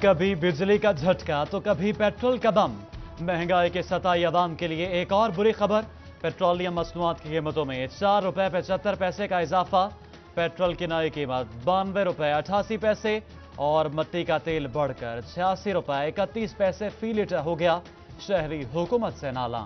कभी बिजली का झटका तो कभी पेट्रोल का बम। महंगाई के सताई अवाम के लिए एक और बुरी खबर। पेट्रोलियम मसनूआत की कीमतों में ₹4.75 का इजाफा। पेट्रोल की नई कीमत ₹92.88 और मट्टी का तेल बढ़कर ₹86.31 फी लीटर हो गया। शहरी हुकूमत से नाला।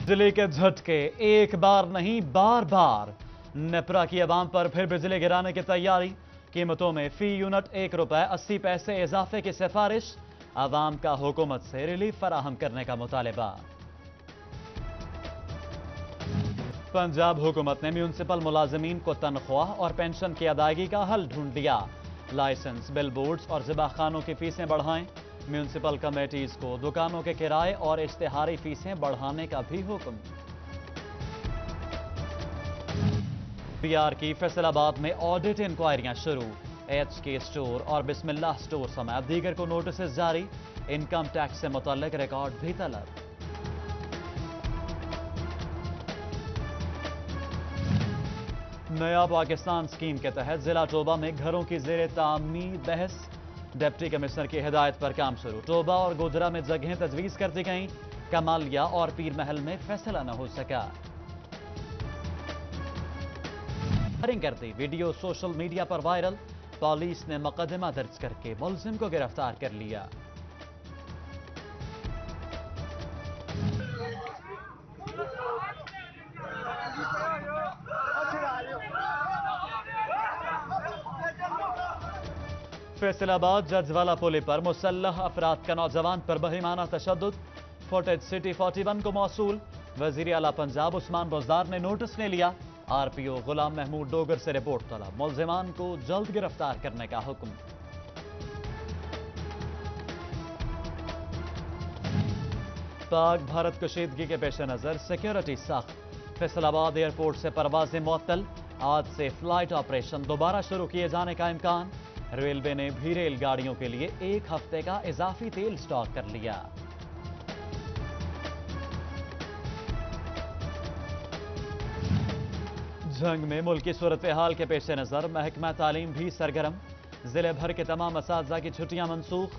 बिजली के झटके एक बार नहीं बार बार। नेपरा की अवाम पर फिर बिजली गिराने की तैयारी। कीमतों में फी यूनिट ₹1.80 इजाफे की सिफारिश। अवाम का हुकूमत से रिलीफ फराहम करने का मुतालबा। पंजाब हुकूमत ने म्यूनिसिपल मुलाजमीन को तनख्वाह और पेंशन की अदायगी का हल ढूंढ लिया। लाइसेंस, बिल बोर्ड्स और ज़िबाखानों की फीसें बढ़ाएं। म्यूनिसिपल कमेटीज को दुकानों के किराए और इश्तिहारी फीसें बढ़ाने का भी हुक्म। बीआर की फैसलाबाद में ऑडिट इंक्वायरियां शुरू। एचके स्टोर और बिस्मिल्लाह स्टोर समेत दीगर को नोटिस जारी। इनकम टैक्स से मुतल्लिक रिकॉर्ड भी तलब। नया पाकिस्तान स्कीम के तहत जिला टोबा में घरों की जेर तामीर बहस। डिप्टी कमिश्नर की हिदायत पर काम शुरू। टोबा और गोधरा में जगहें तजवीज कर दी गईं। कमालिया और पीर महल में फैसला न हो सका। फायरिंग करती वीडियो सोशल मीडिया पर वायरल। पुलिस ने मुकदमा दर्ज करके मुलजिम को गिरफ्तार कर लिया। फैसलाबाद जजवाला पुल पर मुसल्लह अफराद का नौजवान पर बहिमाना तशद्दुद। फुटेज सिटी 41 को मौसूल। वजीर आला पंजाब उस्मान बुज़दार ने नोटिस ले लिया। आरपीओ गुलाम महमूद डोगर से रिपोर्ट तलब। मुलजिमान को जल्द गिरफ्तार करने का हुक्म। पाक भारत कशीदगी के पेश नजर सिक्योरिटी सख्त। फैसलाबाद एयरपोर्ट से परवाजें मुअत्तल। आज से फ्लाइट ऑपरेशन दोबारा शुरू किए जाने का इम्कान। रेलवे ने भी रेलगाड़ियों के लिए 1 हफ्ते का इजाफी तेल स्टॉक कर लिया। जंग में मुल्की सूरत हाल के पेश नजर महकमा तालीम भी सरगर्म। जिले भर के तमाम असातिज़ा की छुट्टियां मनसूख।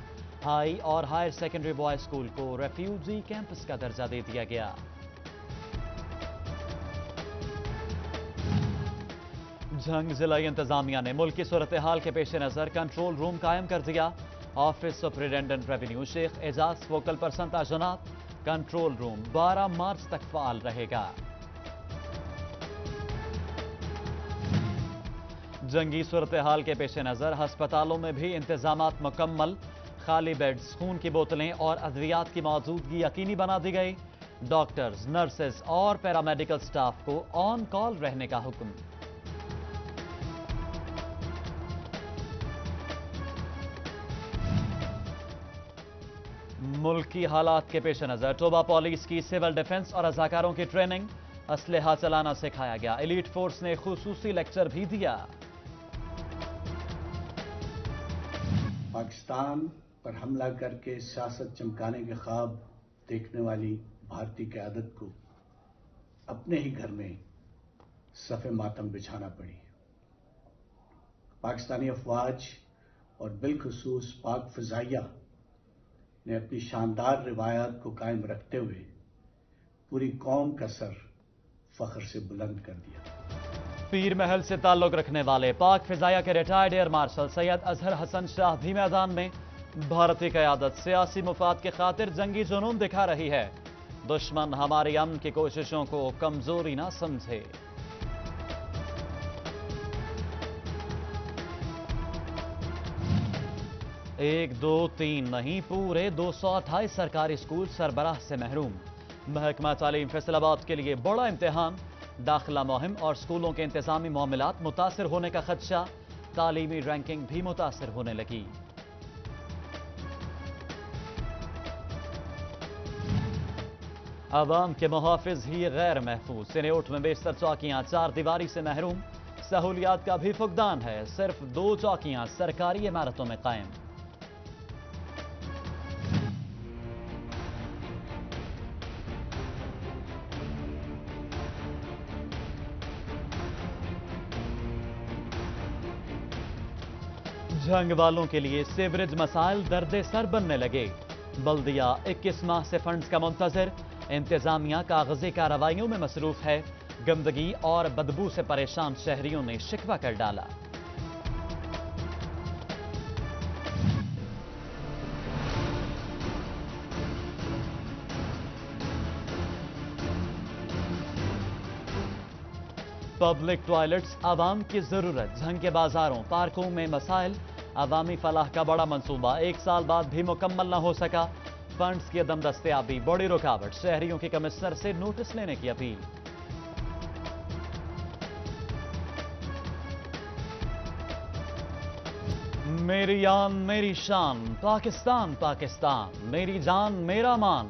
हाई और हायर सेकेंडरी बॉयज स्कूल को रेफ्यूजी कैंपस का दर्जा दे दिया गया। जंग जिला इंतजामिया ने मुल्क की सूरत हाल के पेश नजर कंट्रोल रूम कायम कर दिया। Office superintendent revenue Sheikh Ejaz focal person तैनात। कंट्रोल रूम 12 मार्च तक फाल रहेगा। जंगी सूरत हाल के पेश नजर अस्पतालों में भी इंतजामात मुकम्मल। खाली बेड्स, खून की बोतलें और अद्वियात की मौजूदगी यकीनी बना दी गई। डॉक्टर्स, नर्सेज और पैरामेडिकल स्टाफ को ऑन कॉल रहने का हुक्म। मुल्क की हालात के पेश नजर टोबा पुलिस की सिविल डिफेंस और रजाकारों की ट्रेनिंग। असलहा चलाना सिखाया गया। एलीट फोर्स ने खुसूसी लेक्चर भी दिया। पाकिस्तान पर हमला करके सियासत चमकाने के ख्वाब देखने वाली भारतीय क़यादत को अपने ही घर में सफ़े मातम बिछाना पड़ी। पाकिस्तानी अफवाज और बिलखुसूस पाक फ़िज़ाइया ने अपनी शानदार रिवायात को कायम रखते हुए पूरी कौम का सर फख्र से बुलंद कर दिया। पीर महल से ताल्लुक रखने वाले पाक फिजाया के retired air marshal Syed Azhar Hassan Shah भी मैदान में। भारतीय क़यादत सियासी मुफाद के खातिर जंगी जुनून दिखा रही है। दुश्मन हमारी अमन की कोशिशों को कमजोरी ना समझे। 1, 2, 3 नहीं पूरे 228 सरकारी स्कूल सरबराह से महरूम। महकमा तालीम फैसलाबाद के लिए बड़ा इम्तिहान। दाखिला मुहिम और स्कूलों के इंतजामी मामलात मुतासर होने का खदशा। तालीमी रैंकिंग भी मुतासर होने लगी। अवाम के मुहाफिज ही गैर महफूज। सिनेट में बेशतर चौकियां 4 दीवारी से महरूम। सहूलियात का भी फुकदान है। सिर्फ 2 चौकियां सरकारी इमारतों में कायम। जंग वालों के लिए सीवरेज मसाइल दर्द सर बनने लगे। बल्दिया 21 माह से फंड्स का मुंतजर, इंतजामिया कागजी कार्रवाइयों में मसरूफ है। गंदगी और बदबू से परेशान शहरियों ने शिकवा कर डाला। पब्लिक टॉयलेट्स आवाम की जरूरत, झंग के बाजारों पार्कों में मसाइल, अवामी फलाह का बड़ा मंसूबा 1 साल बाद भी मुकम्मल न हो सका। फंड्स की अदम दस्तयाबी बड़ी रुकावट, शहरियों की कमिश्नर से नोटिस लेने की अपील। मेरी आन मेरी शान, पाकिस्तान पाकिस्तान, मेरी जान मेरा मान,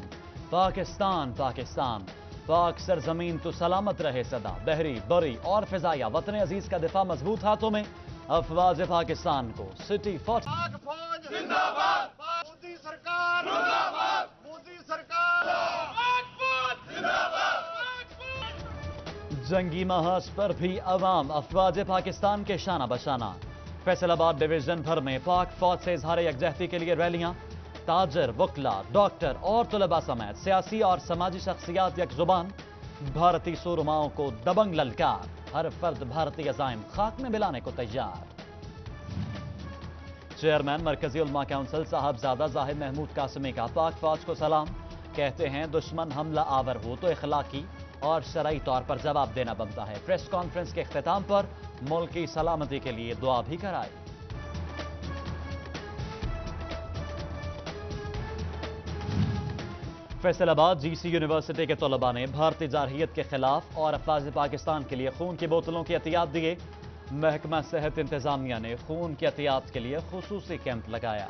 पाकिस्तान पाकिस्तान, पाक सरजमीन तो सलामत रहे सदा। बहरी बरी और फिजाया वतन अजीज का दिफा मजबूत हाथों में। अफवाज पाकिस्तान को सिटी फॉर जिंदाबाद, मोदी सरकार जिंदाबाद, मोदी सरकार जिंदाबाद। जंगी महाज पर भी अवाम अफवाज पाकिस्तान के शाना बशाना। फैसलाबाद डिवीजन भर में पाक फौज से इजहार यकजहती के लिए रैलियां। ताजर, वकला, डॉक्टर और तलबा समेत सियासी और समाजी शख्सियात एक जुबान। भारतीय सूरमाओं को दबंग ललकार, हर फर्द भारतीय अज़ाइम खाक में मिलाने को तैयार। चेयरमैन मरकजी उलमा काउंसिल साहबजादा जाहिद महमूद कासमी का पाक फौज को सलाम। कहते हैं दुश्मन हमला आवर हो तो इखलाकी और शरई तौर पर जवाब देना बनता है। प्रेस कॉन्फ्रेंस के इख्तिताम पर मुल्क की सलामती के लिए दुआ भी कराई। फैसलाबाद जीसी यूनिवर्सिटी के तलबा ने भारतीय जारहियत के खिलाफ और अफवाज पाकिस्तान के लिए खून की बोतलों की एहतियात दिए। महकमा सेहत इंतजामिया ने खून की एहतियात के लिए खुसूसी कैंप लगाया।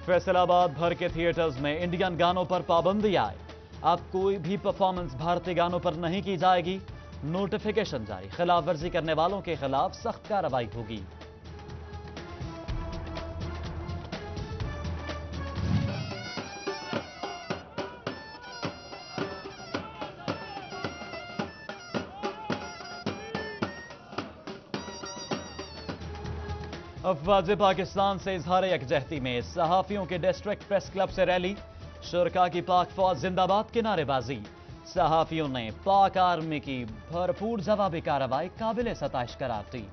फैसलाबाद भर के थिएटर्स में इंडियन गानों पर पाबंदी आए। अब कोई भी परफॉर्मेंस भारतीय गानों पर नहीं की जाएगी। नोटिफिकेशन जारी, खिलाफ वर्जी करने वालों के खिलाफ सख्त कार्रवाई होगी। अफवाज पाकिस्तान से इजहार यकजहती में सहाफियों के डिस्ट्रिक्ट प्रेस क्लब से रैली। शुरका की पाक फौज जिंदाबाद की नारेबाजी। सहाफियों ने पाक आर्मी की भरपूर जवाबी कार्रवाई काबिल सताइश करार दी।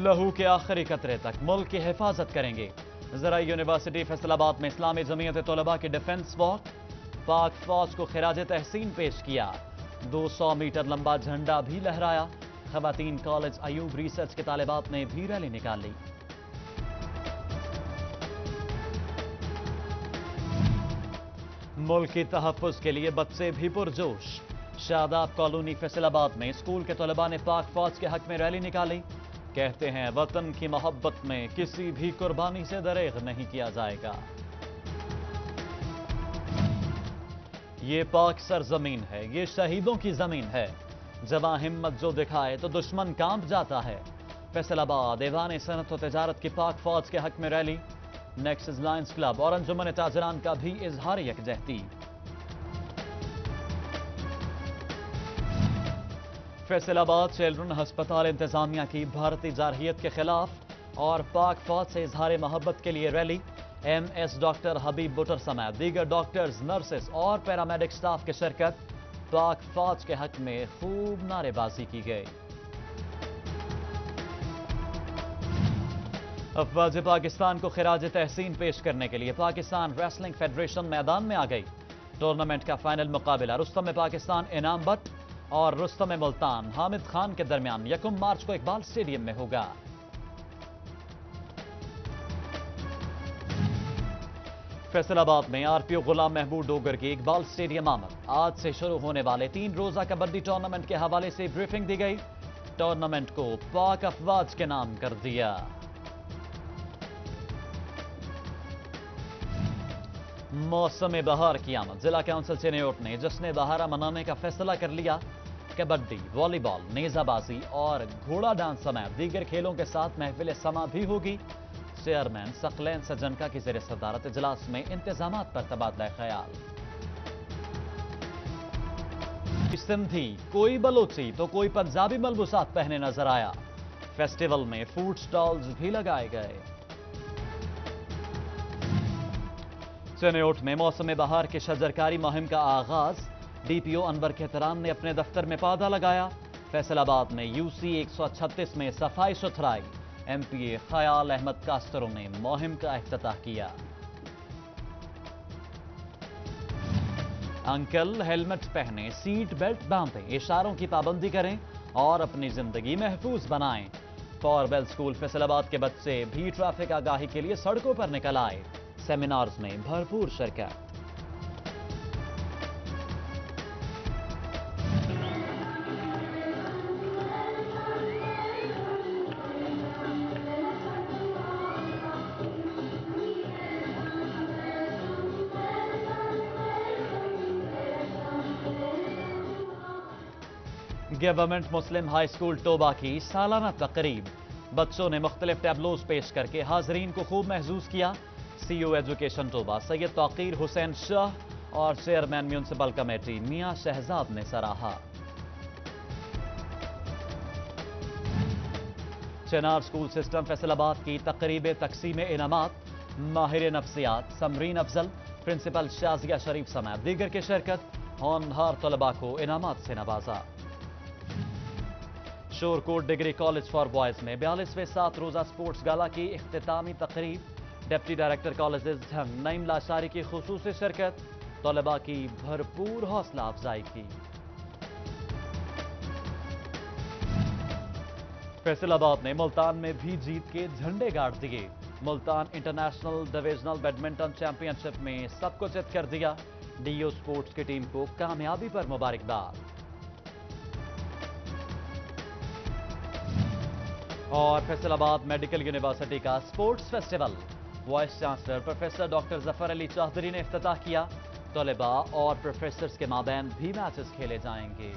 लहू के आखिरी कतरे तक मुल्क की हिफाजत करेंगे। ज़राई यूनिवर्सिटी फैसलाबाद में इस्लामी जमीयत तलबा की डिफेंस वॉक। पाक फौज को खिराज तहसीन पेश किया। 200 मीटर लंबा झंडा भी लहराया। खवातीन कॉलेज अयूब रिसर्च के तालिबात ने भी रैली निकाली। मुल्क की तहफ्फुज़ के लिए बच्चे भी पुरजोश। शादाब कॉलोनी फैसलाबाद में स्कूल के तलबा ने पाक फौज के हक में रैली निकाली। कहते हैं वतन की मोहब्बत में किसी भी कुर्बानी से दरेग नहीं किया जाएगा। ये पाक सरजमीन है, ये शहीदों की जमीन है। जवां हिम्मत जो दिखाए तो दुश्मन कांप जाता है। फैसलाबाद ऐवान सनत व तिजारत की पाक फौज के हक में रैली। नेक्सस लायंस क्लब और अंजुमन ताजरान का भी इजहार यकजहती। फैसलाबाद चिल्ड्रन अस्पताल इंतजामिया की भारतीय जारहियत के खिलाफ और पाक फौज से इजहार मोहब्बत के लिए रैली। MS डॉक्टर हबीब बुटर समेत दीगर डॉक्टर्स, नर्सेस और पैरामेडिक स्टाफ की शिरकत। पाक फौज के हक में खूब नारेबाजी की गई। अफवाज पाकिस्तान को खिराज तहसीन पेश करने के लिए पाकिस्तान रेसलिंग फेडरेशन मैदान में आ गई। टूर्नामेंट का फाइनल मुकाबला रुस्तम पाकिस्तान इनाम बट और रुस्तम मुल्तान हामिद खान के दरमियान 1 मार्च को इकबाल स्टेडियम में होगा। फैसलाबाद में आरपीओ गुलाम महमूद डोगर की इकबाल स्टेडियम आमद। आज से शुरू होने वाले 3 रोजा कबड्डी टूर्नामेंट के हवाले से ब्रीफिंग दी गई। टूर्नामेंट को पाक अफवाज के नाम कर दिया। मौसम बहार की आमद। जिला काउंसिल चिन्योट ने जश्न बहारा मनाने का फैसला कर लिया। कबड्डी, वॉलीबॉल, नेजाबाजी और घोड़ा डांस समेत दीगर खेलों के साथ महफिल समा भी होगी। चेयरमैन सकलैन सजनका की ज़ेर सदारत इजलास में इंतजामात पर तबादला ख्याल। सिंधी, कोई बलोची तो कोई पंजाबी मलबूसात पहने नजर आया। फेस्टिवल में फूड स्टॉल्स भी लगाए गए। चनेयोट में मौसम बहार की शजरकारी मुहिम का आगाज। डीपीओ अनवर खेतरान ने अपने दफ्तर में पौधा लगाया। फैसलाबाद में यूसी 136 में सफाई सुथराई। एमपीए खयाल अहमद कास्तरों ने मुहिम का इफ्तिताह किया। अंकल हेलमेट पहने, सीट बेल्ट बांधें, इशारों की पाबंदी करें और अपनी जिंदगी महफूज बनाएं। फॉरवेल स्कूल फैसलाबाद के बच्चे भी ट्रैफिक आगाही के लिए सड़कों पर निकल आए। सेमिनार्स में भरपूर शिरकत। गवर्नमेंट मुस्लिम हाई स्कूल टोबा की सालाना तकरीब। बच्चों ने मुख्तलिफ टैबलोज पेश करके हाजरीन को खूब महसूस किया। CEO education Toba Syed Tauqeer Hussain Shah और चेयरमैन म्यूनसिपल कमेटी मियां शहजाद ने सराहा। चिनार स्कूल सिस्टम फैसलाबाद की तकरीब तकसीम इनामात। माहिर नफ्सियात समरीन अफजल, प्रिंसिपल शाजिया शरीफ समेत दीगर की शिरकत। होनहार तलबा को इनामात से नवाजा। Shorkot degree college for boys में 42वें 7 रोजा स्पोर्ट्स गाला की इख्तितामी तकरीब। Deputy director colleges Jhang Naeem Lashari की खुसूसी शिरकत। तलबा की भरपूर हौसला अफजाई की। फैसलाबाद ने मुल्तान में भी जीत के झंडे गाड़ दिए। Multan international divisional badminton championship में सब कुछ चित कर दिया। डीओ स्पोर्ट्स की टीम को कामयाबी पर मुबारकबाद। और फैसलाबाद मेडिकल यूनिवर्सिटी का sports festival. Vice chancellor professor doctor Zafar Ali Chaudhry ने इफ्तिताह किया। तलबा और प्रोफेसर्स के माबैन भी मैचेस खेले जाएंगे।